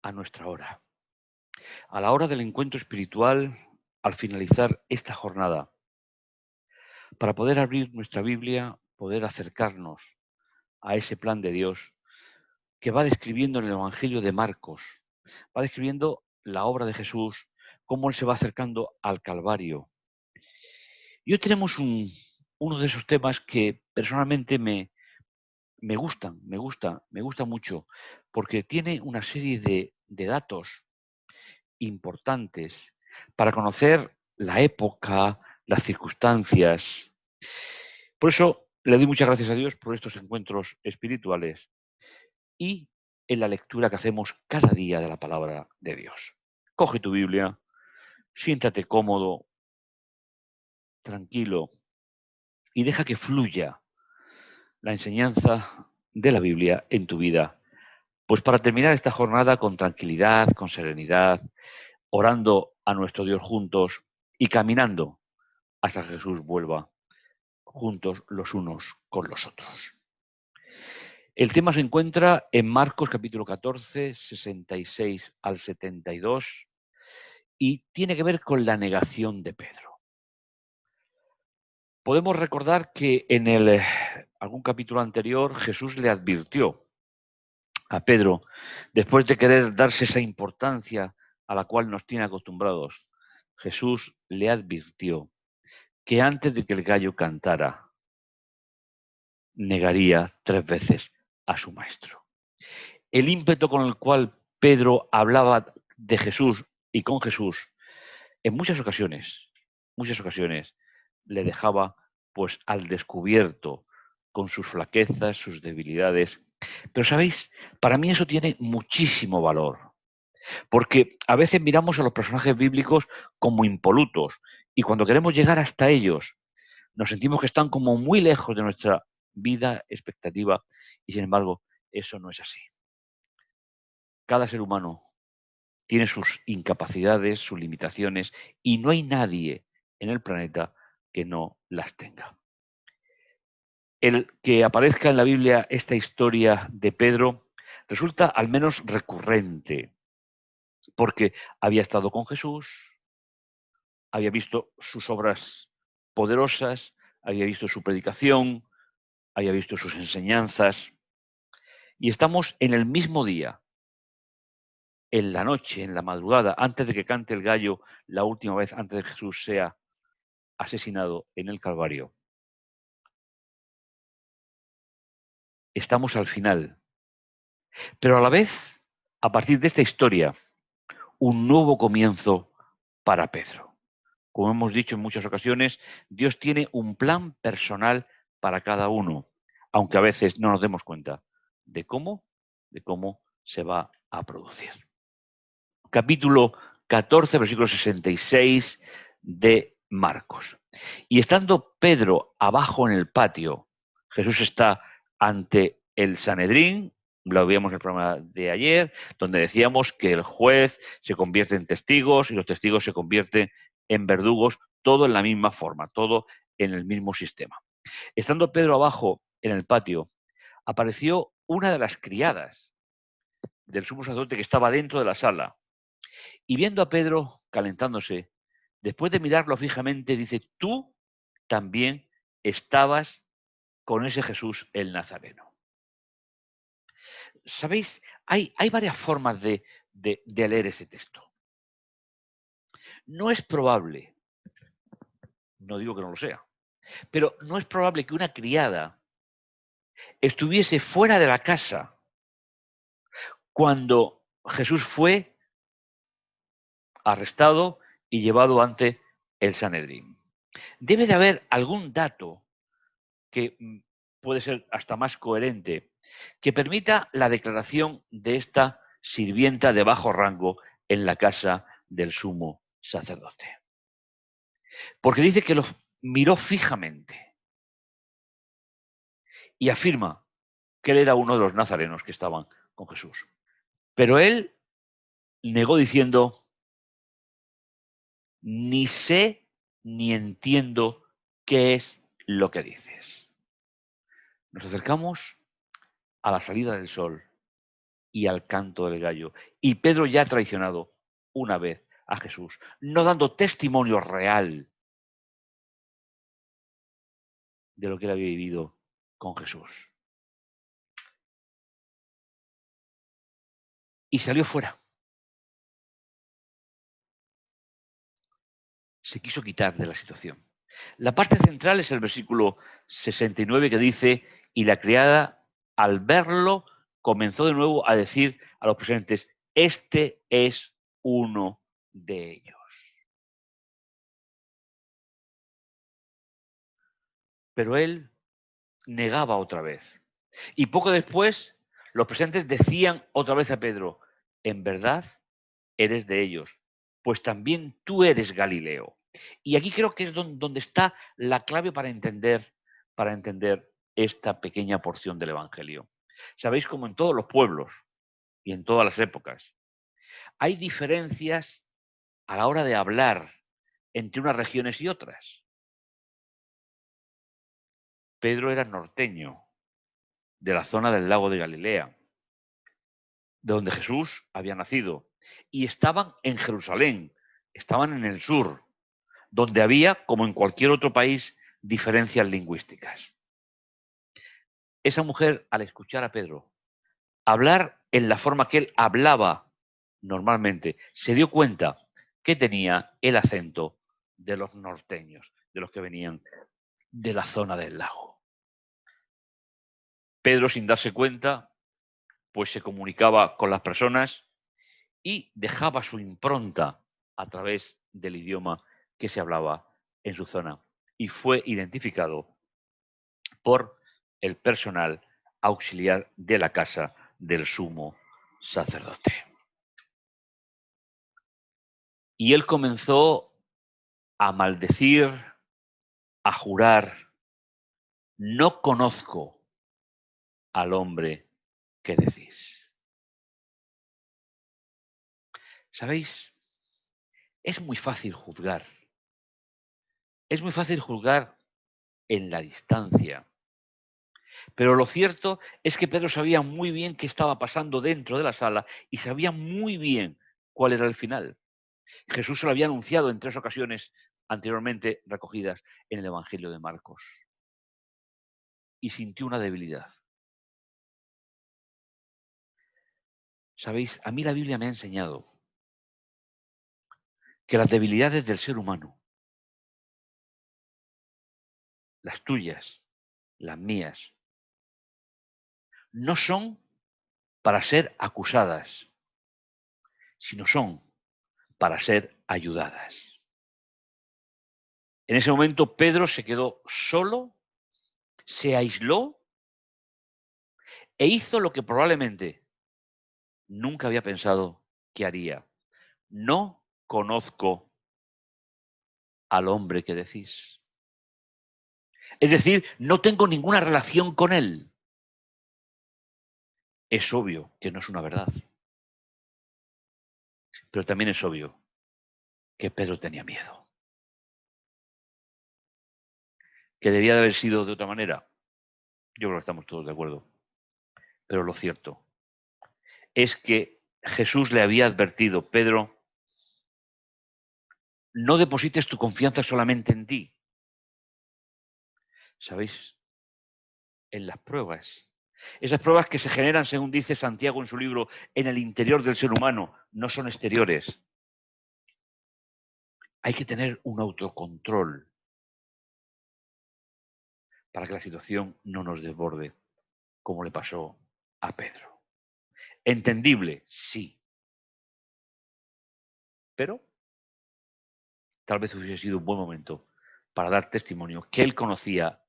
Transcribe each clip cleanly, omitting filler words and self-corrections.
a nuestra hora, a la hora del encuentro espiritual al finalizar esta jornada, para poder abrir nuestra Biblia, poder acercarnos a ese plan de Dios que va describiendo en el Evangelio de Marcos, va describiendo la obra de Jesús, cómo Él se va acercando al Calvario. Y hoy tenemos uno de esos temas que personalmente me gustan, me gusta mucho, porque tiene una serie de datos importantes para conocer la época, las circunstancias. Por eso le doy muchas gracias a Dios por estos encuentros espirituales y en la lectura que hacemos cada día de la palabra de Dios. Coge tu Biblia, siéntate cómodo, tranquilo y deja que fluya la enseñanza de la Biblia en tu vida. Pues para terminar esta jornada con tranquilidad, con serenidad, orando a nuestro Dios juntos y caminando hasta que Jesús vuelva juntos los unos con los otros. El tema se encuentra en Marcos capítulo 14, 66 al 72 y tiene que ver con la negación de Pedro. Podemos recordar que en algún capítulo anterior Jesús le advirtió a Pedro, después de querer darse esa importancia a la cual nos tiene acostumbrados, Jesús le advirtió que antes de que el gallo cantara, negaría 3 veces a su maestro. El ímpetu con el cual Pedro hablaba de Jesús y con Jesús, en muchas ocasiones, le dejaba pues al descubierto con sus flaquezas, sus debilidades. Pero sabéis, para mí eso tiene muchísimo valor, porque a veces miramos a los personajes bíblicos como impolutos y cuando queremos llegar hasta ellos nos sentimos que están como muy lejos de nuestra vida expectativa y sin embargo eso no es así. Cada ser humano tiene sus incapacidades, sus limitaciones y no hay nadie en el planeta que no las tenga. El que aparezca en la Biblia esta historia de Pedro resulta al menos recurrente, porque había estado con Jesús, había visto sus obras poderosas, había visto su predicación, había visto sus enseñanzas, y estamos en el mismo día, en la noche, en la madrugada, antes de que cante el gallo, la última vez antes de que Jesús sea asesinado en el Calvario. Estamos al final, pero a la vez, a partir de esta historia, un nuevo comienzo para Pedro. Como hemos dicho en muchas ocasiones, Dios tiene un plan personal para cada uno, aunque a veces no nos demos cuenta de cómo se va a producir. Capítulo 14, versículo 66 de Marcos. Y estando Pedro abajo en el patio, Jesús está ante el Sanedrín, lo veíamos en el programa de ayer, donde decíamos que el juez se convierte en testigos y los testigos se convierten en verdugos, todo en la misma forma, todo en el mismo sistema. Estando Pedro abajo en el patio, apareció una de las criadas del sumo sacerdote que estaba dentro de la sala. Y viendo a Pedro calentándose, después de mirarlo fijamente, dice, tú también estabas con ese Jesús el Nazareno. ¿Sabéis? Hay varias formas de leer ese texto. No es probable, no digo que no lo sea, pero no es probable que una criada estuviese fuera de la casa cuando Jesús fue arrestado y llevado ante el Sanedrín. Debe de haber algún dato que puede ser hasta más coherente, que permita la declaración de esta sirvienta de bajo rango en la casa del sumo sacerdote. Porque dice que lo miró fijamente y afirma que él era uno de los nazarenos que estaban con Jesús. Pero él negó diciendo, ni sé ni entiendo qué es lo que dices. Nos acercamos a la salida del sol y al canto del gallo. Y Pedro ya ha traicionado una vez a Jesús, no dando testimonio real de lo que él había vivido con Jesús. Y salió fuera. Se quiso quitar de la situación. La parte central es el versículo 69 que dice, y la criada al verlo comenzó de nuevo a decir a los presentes, este es uno de ellos. Pero él negaba otra vez. Y poco después los presentes decían otra vez a Pedro, en verdad eres de ellos, pues también tú eres Galileo. Y aquí creo que es donde está la clave para entender esta pequeña porción del Evangelio. Sabéis, como en todos los pueblos y en todas las épocas, hay diferencias a la hora de hablar entre unas regiones y otras. Pedro era norteño, de la zona del lago de Galilea, de donde Jesús había nacido, y estaban en Jerusalén, estaban en el sur, donde había, como en cualquier otro país, diferencias lingüísticas. Esa mujer, al escuchar a Pedro hablar en la forma que él hablaba normalmente, se dio cuenta que tenía el acento de los norteños, de los que venían de la zona del lago. Pedro, sin darse cuenta, pues se comunicaba con las personas y dejaba su impronta a través del idioma que se hablaba en su zona. Y fue identificado por el personal auxiliar de la casa del sumo sacerdote. Y él comenzó a maldecir, a jurar, no conozco al hombre que decís. ¿Sabéis? Es muy fácil juzgar. Es muy fácil juzgar en la distancia. Pero lo cierto es que Pedro sabía muy bien qué estaba pasando dentro de la sala y sabía muy bien cuál era el final. Jesús se lo había anunciado en 3 ocasiones anteriormente recogidas en el Evangelio de Marcos. Y sintió una debilidad. Sabéis, a mí la Biblia me ha enseñado que las debilidades del ser humano, las tuyas, las mías, no son para ser acusadas, sino son para ser ayudadas. En ese momento Pedro se quedó solo, se aisló e hizo lo que probablemente nunca había pensado que haría. No conozco al hombre que decís. Es decir, no tengo ninguna relación con él. Es obvio que no es una verdad. Pero también es obvio que Pedro tenía miedo. ¿Que debía de haber sido de otra manera? Yo creo que estamos todos de acuerdo. Pero lo cierto es que Jesús le había advertido, Pedro, no deposites tu confianza solamente en ti. ¿Sabéis? En las pruebas. Esas pruebas que se generan, según dice Santiago en su libro, en el interior del ser humano, no son exteriores. Hay que tener un autocontrol para que la situación no nos desborde, como le pasó a Pedro. Entendible, sí. Pero tal vez hubiese sido un buen momento para dar testimonio que él conocía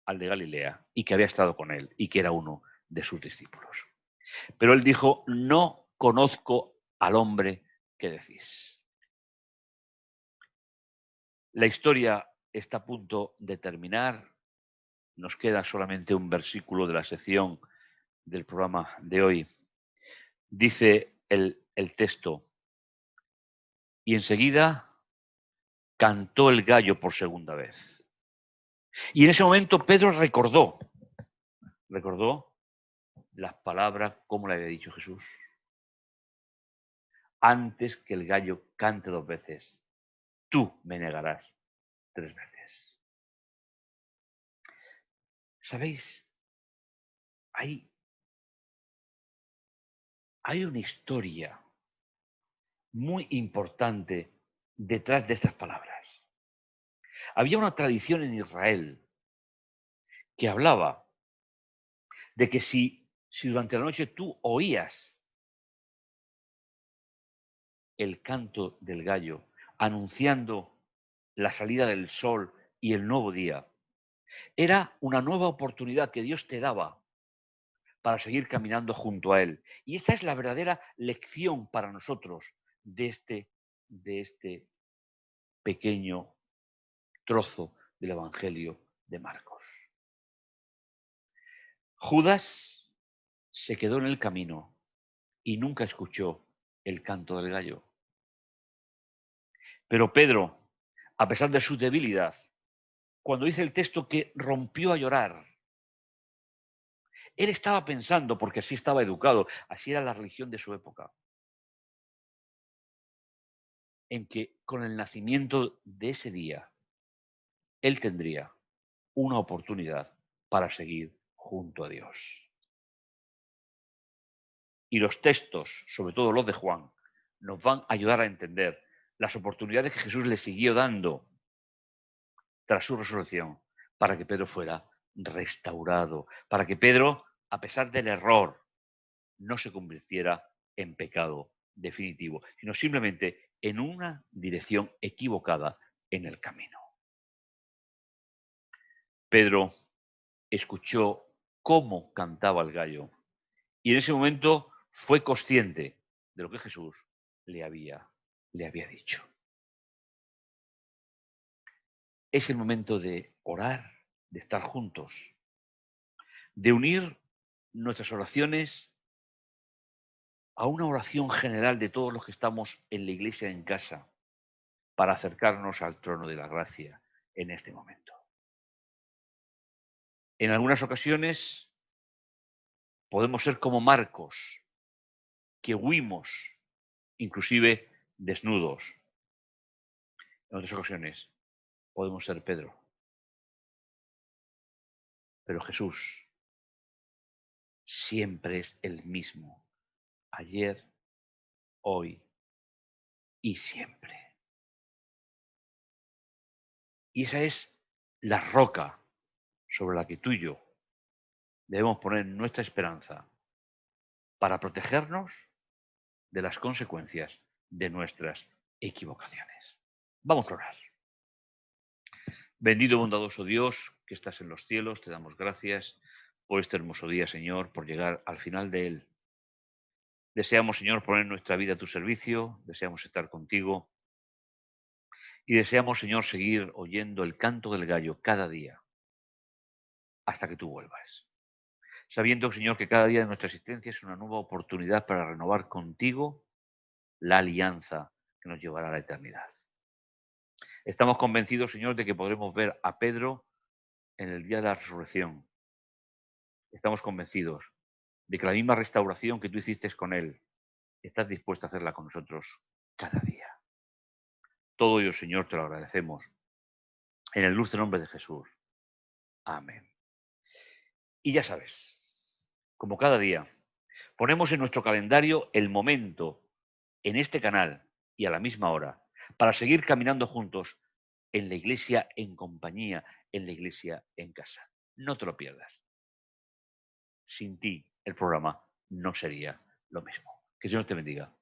al de Galilea y que había estado con él y que era uno de sus discípulos. Pero él dijo, no conozco al hombre que decís. La historia está a punto de terminar. Nos queda solamente un versículo de la sección del programa de hoy. Dice el texto, y enseguida cantó el gallo por segunda vez. Y en ese momento Pedro recordó las palabras como le había dicho Jesús. Antes que el gallo cante 2 veces, tú me negarás 3 veces. ¿Sabéis? Hay, hay una historia muy importante detrás de estas palabras. Había una tradición en Israel que hablaba de que si durante la noche tú oías el canto del gallo anunciando la salida del sol y el nuevo día, era una nueva oportunidad que Dios te daba para seguir caminando junto a Él. Y esta es la verdadera lección para nosotros de este pequeño trozo del Evangelio de Marcos. Judas se quedó en el camino y nunca escuchó el canto del gallo. Pero Pedro, a pesar de su debilidad, cuando dice el texto que rompió a llorar, él estaba pensando, porque así estaba educado, así era la religión de su época, en que con el nacimiento de ese día, él tendría una oportunidad para seguir junto a Dios. Y los textos, sobre todo los de Juan, nos van a ayudar a entender las oportunidades que Jesús le siguió dando tras su resurrección para que Pedro fuera restaurado, para que Pedro, a pesar del error, no se convirtiera en pecado definitivo, sino simplemente en una dirección equivocada en el camino. Pedro escuchó cómo cantaba el gallo y en ese momento fue consciente de lo que Jesús le había dicho. Es el momento de orar, de estar juntos, de unir nuestras oraciones a una oración general de todos los que estamos en la iglesia en casa para acercarnos al trono de la gracia en este momento. En algunas ocasiones podemos ser como Marcos, que huimos, inclusive desnudos. En otras ocasiones podemos ser Pedro. Pero Jesús siempre es el mismo, ayer, hoy y siempre. Y esa es la roca sobre la que tú y yo debemos poner nuestra esperanza para protegernos de las consecuencias de nuestras equivocaciones. Vamos a orar. Bendito y bondadoso Dios que estás en los cielos, te damos gracias por este hermoso día, Señor, por llegar al final de él. Deseamos, Señor, poner nuestra vida a tu servicio, deseamos estar contigo y deseamos, Señor, seguir oyendo el canto del gallo cada día hasta que tú vuelvas. Sabiendo, Señor, que cada día de nuestra existencia es una nueva oportunidad para renovar contigo la alianza que nos llevará a la eternidad. Estamos convencidos, Señor, de que podremos ver a Pedro en el día de la resurrección. Estamos convencidos de que la misma restauración que tú hiciste con él, estás dispuesto a hacerla con nosotros cada día. Todo ello, Señor, te lo agradecemos. En el dulce nombre de Jesús. Amén. Y ya sabes, como cada día, ponemos en nuestro calendario el momento en este canal y a la misma hora para seguir caminando juntos en la iglesia en compañía, en la iglesia en casa. No te lo pierdas. Sin ti, el programa no sería lo mismo. Que Dios te bendiga.